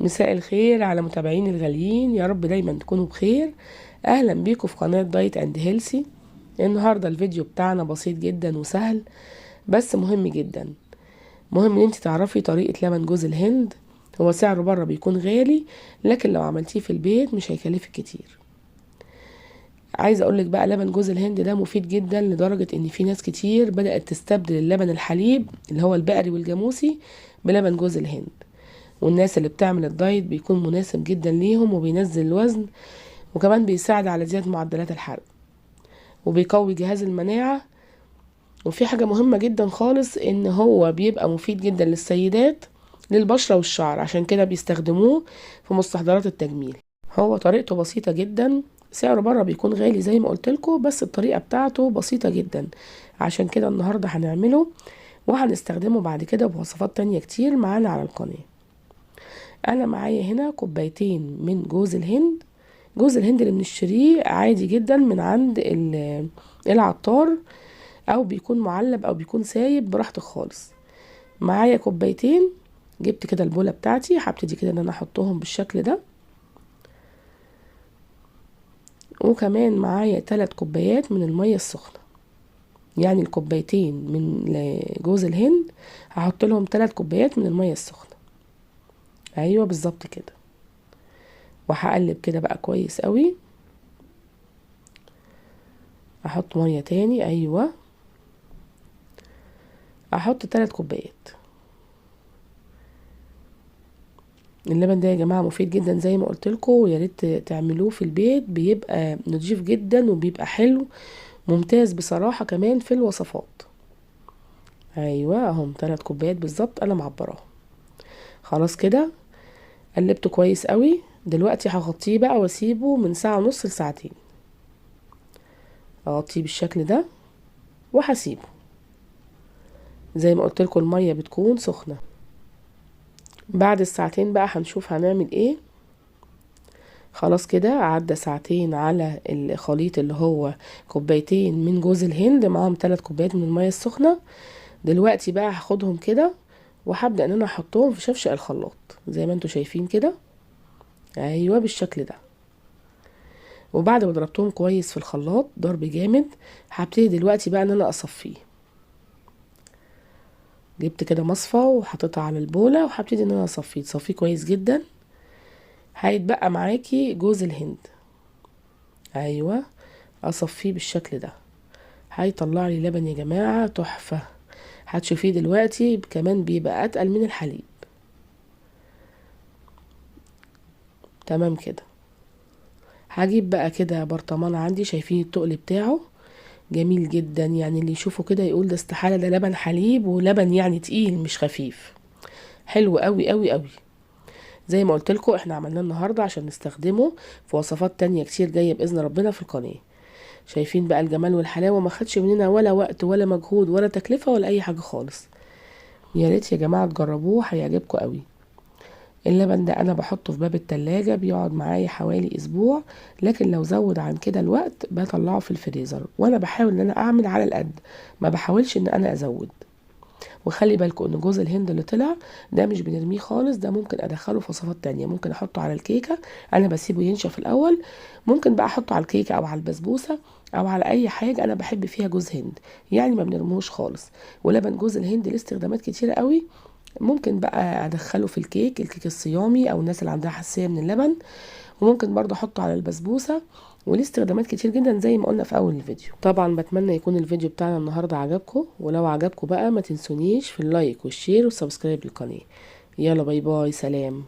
مساء الخير على متابعين الغاليين، يا رب دايما تكونوا بخير. اهلا بيكم في قناة دايت اند هيلسي. النهاردة الفيديو بتاعنا بسيط جدا وسهل بس مهم جدا. مهم ان انت تعرفي طريقة لبن جوز الهند. هو سعره بره بيكون غالي، لكن لو عملتيه في البيت مش هيكلفك كتير. عايزه اقولك بقى لبن جوز الهند ده مفيد جدا، لدرجة ان في ناس كتير بدأت تستبدل اللبن الحليب اللي هو البقري والجاموسي بلبن جوز الهند. والناس اللي بتعمل الدايت بيكون مناسب جدا ليهم، وبينزل الوزن، وكمان بيساعد على زيادة معدلات الحرق، وبيقوي جهاز المناعة. وفي حاجة مهمة جدا خالص، ان هو بيبقى مفيد جدا للسيدات للبشرة والشعر، عشان كده بيستخدموه في مستحضرات التجميل. هو طريقته بسيطة جدا، سعره بره بيكون غالي زي ما قلتلكوا، بس الطريقة بتاعته بسيطة جدا. عشان كده النهاردة هنعمله وهنستخدمه بعد كده بوصفات تانية كتير معانا على القناة. انا معايا هنا كوبايتين من جوز الهند. جوز الهند اللي بنشتريه عادي جدا من عند العطار، او بيكون معلب او بيكون سايب، براحتك خالص. معايا كوبايتين. جبت كده البولة بتاعتي، هبتدي كده ان انا احطهم بالشكل ده. وكمان معايا 3 كوبايات من المية السخنة، يعني الكوبايتين من جوز الهند هحط لهم 3 كوبايات من المية السخنة. ايوه بالظبط كده. وهقلب كده بقى كويس قوي. احط مية تاني، ايوه. احط 3 كوبايات. اللبن ده يا جماعة مفيد جدا زي ما قلت لكم، ويا ريت تعملوه في البيت، بيبقى نضيف جدا وبيبقى حلو ممتاز بصراحة، كمان في الوصفات. ايوه اهم 3 كوبايات بالظبط انا معبراهم. خلاص كده قلبته كويس قوي. دلوقتي هغطيه بقى واسيبه من ساعة ونص لساعتين. اغطيه بالشكل ده وهسيبه. زي ما قلت لكم المية بتكون سخنة. بعد الساعتين بقى هنشوف هنعمل ايه. خلاص كده عدى ساعتين على الخليط اللي هو كوبايتين من جوز الهند معاهم 3 كوبايات من المية السخنة. دلوقتي بقى هاخدهم كده وهبدأ ان انا احطهم في شفشق الخلاط زي ما انتوا شايفين كده. ايوه بالشكل ده. وبعد ما ضربتهم كويس في الخلاط ضرب جامد، هبتدي دلوقتي بقى ان انا اصفيه. جبت كده مصفى وحطيتها على البولة، وهبتدي ان انا تصفيه كويس جدا. هيتبقى معاكي جوز الهند. ايوه اصفيه بالشكل ده. هيطلع لي لبن يا جماعة تحفة. هتشوفيه دلوقتي كمان بيبقى اتقل من الحليب. تمام كده. هجيب بقى كده برطمان عندي، شايفين التقل بتاعه جميل جدا، يعني اللي يشوفه كده يقول ده استحالة، ده لبن حليب، ولبن يعني تقيل مش خفيف. حلو قوي قوي قوي. زي ما قلت لكم احنا عملناه النهارده عشان نستخدمه في وصفات تانية كتير جايه باذن ربنا في القناه. شايفين بقى الجمال والحلاوه، ما خدش مننا ولا وقت ولا مجهود ولا تكلفه ولا اي حاجه خالص. يا ريت يا جماعه تجربوه، هيعجبكم قوي. اللبن ده انا بحطه في باب التلاجة، بيقعد معايا حوالي اسبوع، لكن لو زود عن كده الوقت بطلعه في الفريزر، وانا بحاول ان انا اعمل على القد، ما بحاولش ان انا ازود. وخلي بالكم ان جوز الهند اللي طلع ده مش بنرميه خالص، ده ممكن ادخله في وصفات تانية، ممكن احطه على الكيكة. انا بسيبه ينشف الاول، ممكن بقى احطه على الكيكة او على البسبوسة او على اي حاجة انا بحب فيها جوز هند، يعني ما بنرموش خالص. ولبن جوز الهند له استخدامات كتيرة قوي. ممكن بقى ادخله في الكيك الصيامي او الناس اللي عندها حساسية من اللبن، وممكن برضه احطه على البسبوسة. وليه استخدامات كتير جدا زي ما قلنا في اول الفيديو. طبعا بتمنى يكون الفيديو بتاعنا النهارده عجبكم، ولو عجبكم بقى ما تنسونيش في اللايك والشير والسبسكرايب للقناه. يلا باي باي، سلام.